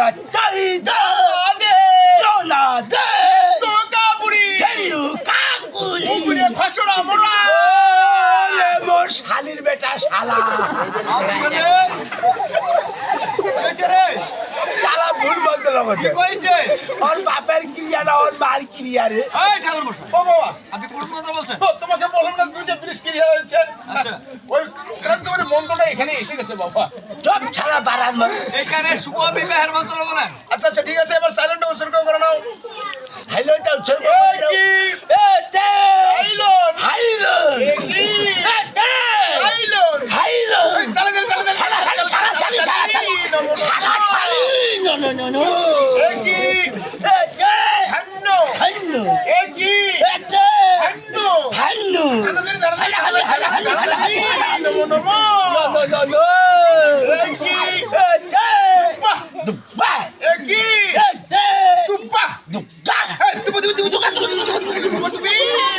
না চাইদা দে না দে তো কাপুরি ছেলু কাকুলি উপরে খসড়া মোরা মোর শালির বেটা শালা শালা ভুল বলতে লাগছে ওর বাপের ক্রিয়া না ওর মার ক্রিয়া রে ও বাবা আপনি কোন কথা বলছেন? তোমাকে বললাম না দুইটা ব্রিজ ক্লিয়ার হয়েছে আচ্ছা, ওই শান্তবাড়ি মন্ত্রটা এখানে এসে গেছে বাবা সব ছাড়া বাড়ান এখানে শুভ বিবাহের মন্ত্র বলেন। আচ্ছা আচ্ছা ঠিক আছে এবার সাইলেন্ট উৎসর্গ করে নাও হাইলোটা উৎসর্গ এই কি আইলন হাইলোন কি এ তে আইলন হাইলোন চালা চালা চালা চালা শালা ছাড়ি শালা ছাড়ি নো নো নো নো এই কি এ তে হান্নো হাইলো এই কি এ তে হান্নো হাইলো আমাদের নমো নমো নো নো নো এই কি এ তে দুবা এই কি এ তে তুপা দুবা তুমি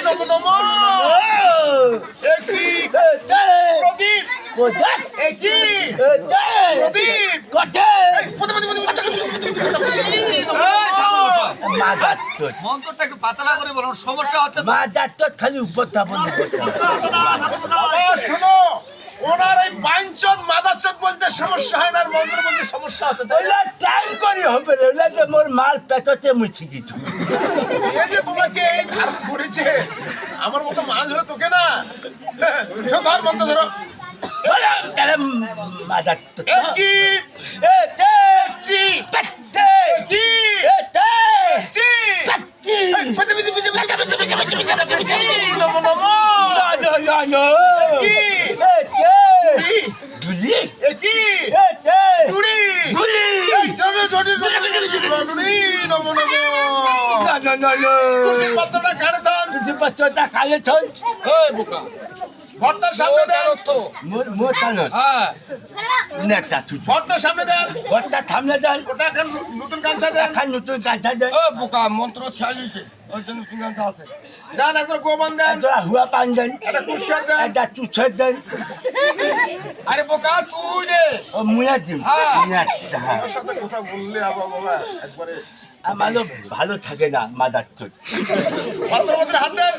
নমো নমো এই কি এ তে প্রদীপ কোদাক এই কি এ তে প্রদীপ কোটে মাদার তো মন্ত্রটা একটু পাতলা করে বলুন, সমস্যা হচ্ছে তো। মাদার তো খালি উপস্থাপন করতে বাবা শোনো ওনার এই বাইনচোদ মাদারচোদ বলতে সমস্যা হয় না আর মন্ত্র বলতে সমস্যা আছে তাই ওইলা টাইম করে হবে রে ওইলা যে মোর মার পেটতে মুছি কিছু এই যে তোমাকে এই ধারণ করেছে আমার মতো মাছ ধরে তোকে না সব ধর মন্ত্র ধরো ওরা তাহলে মাদার তো এই কি এ তে চি পেটে কি এ তে চি পেটি নমো নমো নো নো নো কি এ তে কি দুলি এই কি এ তে টুড়ি দুলি এই জড়ি নমো নমো নো নো নো নো তুলসী পাতাটা কানে থান তুই বাচ্চাটা খালে থই এই বোকা, ভর্তার সামনে দেন মোর টানো হ্যাঁ, নেতা তুই ভর্তার সামনে দেন ওটা থামলে দেন ওটা এখন নতুন গামছা দেন এখন নতুন কাঁচা দেন ও বোকা, মন্ত্র চালিয়েছে ওই জন্য সিঙ্গান্ত আছে। দেন একবার গোবন দেন একটা হুয়া পান দেন একটা পুষ্কার দেন একটা চুষে দেন আরে বোকা তুই রে, ও মুয়া দিন হ্যাঁ। আমার সাথে কথা বললে আবার বাবা একবারে আমারও ভালো থাকে না মাদার তো ভর্তার মধ্যে হাত দেন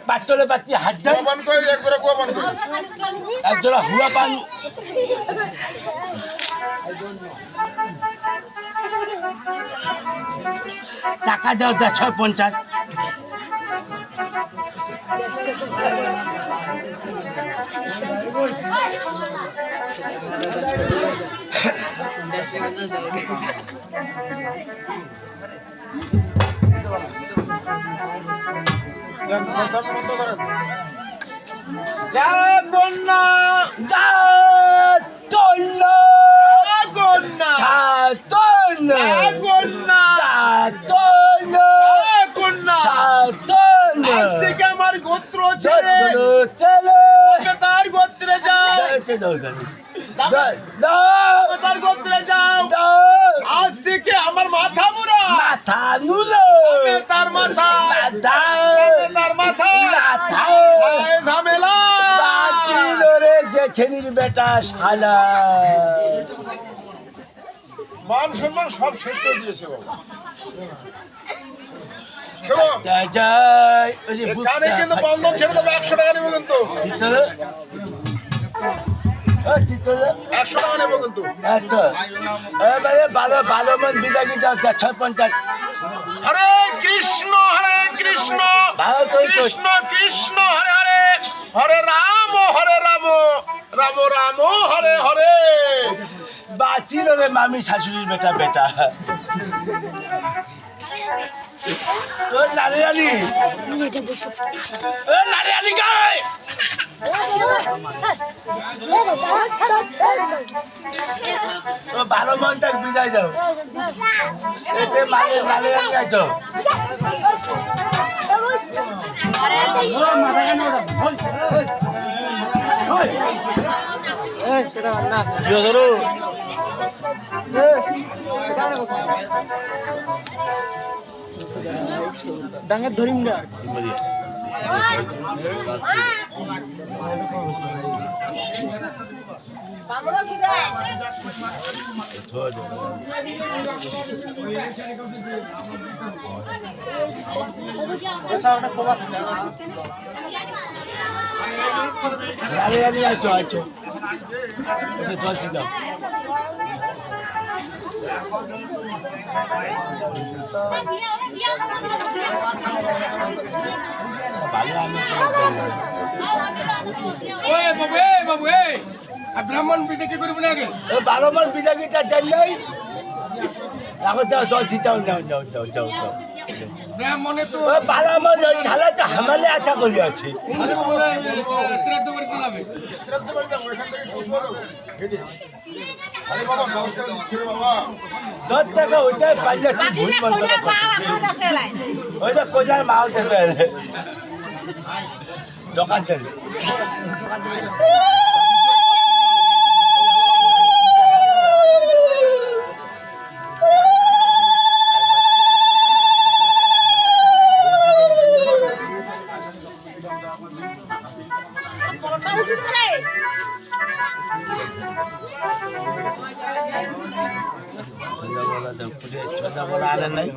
পাতলে পাতি হাত দেন গোবন করে একবারে গোবন করে একটা হুয়া পান টাকা দাও 150 দেন ভর্তার মতো ধরেন যা কন্যা চাতনা যা কন্যা চাতনা যা কন্যা চাতনা যা কন্যা চাতনা আজ থেকে আমার গোত্র ছেড়ে তেলে তবে তার গোত্রে যাও তবে তার গোত্রে যাও আজ থেকে আমার মাথা মুড়া মাথা নুলো তবে তার মাথা মাথা তবে তার মাথা মাথা এই ঝামেলা বাঁচিল রে জেঠেনির বেটা শালা মান সম্মান সব শেষ করে দিয়েছে বাবা শোনো জয় জয় ওই যে এখানে কিন্তু বন্ধন ছেড়ে দেবে 100 টাকা নেবো কিন্তু তিতল ও তিতল 100 টাকা নেবো কিন্তু এতো এবারে ভালো ভালো মন বিদাগি দাও 56 হরে কৃষ্ণ ভালো তো কৃষ্ণ কৃষ্ণ হরে হরে হরে রাম রাম রাম হরে হরে বাঁচিল রে মামি শাশুড়ির বেটা বেটা তোর লারে আলি লারে আলি গায় ও ভালো মনটাকে বিদায় দাও এতে মানে লারে আলি গাইছো ডাঙ্গা ধরিম না আছো আছো জল দাও ভালো আমি ওই বাবু আর ব্রাহ্মণ বিদে কি করবো না আগে? ভালো মান বিদাগিটা জান নাই এখন যাও জল দিতাও যাও যাও যাও যাও যাও ব্রাহ্মণে তো ভালো মান ওই ঢালাটা হামালে আশা করি আছে শ্রাদ্ধ করে দিলাম। শ্রাদ্ধ বাড়ি যাবো, এখান থেকে বুঝবো না। আরে বাবা 10 টাকা দিচ্ছে রে বাবা। 10 টাকা ওইটাই পাইলে তুই ভুল মন্তব্য করছিস ওইটা কোজার মাও দেবে দোকান থেকে ছোটা বলা আর নাই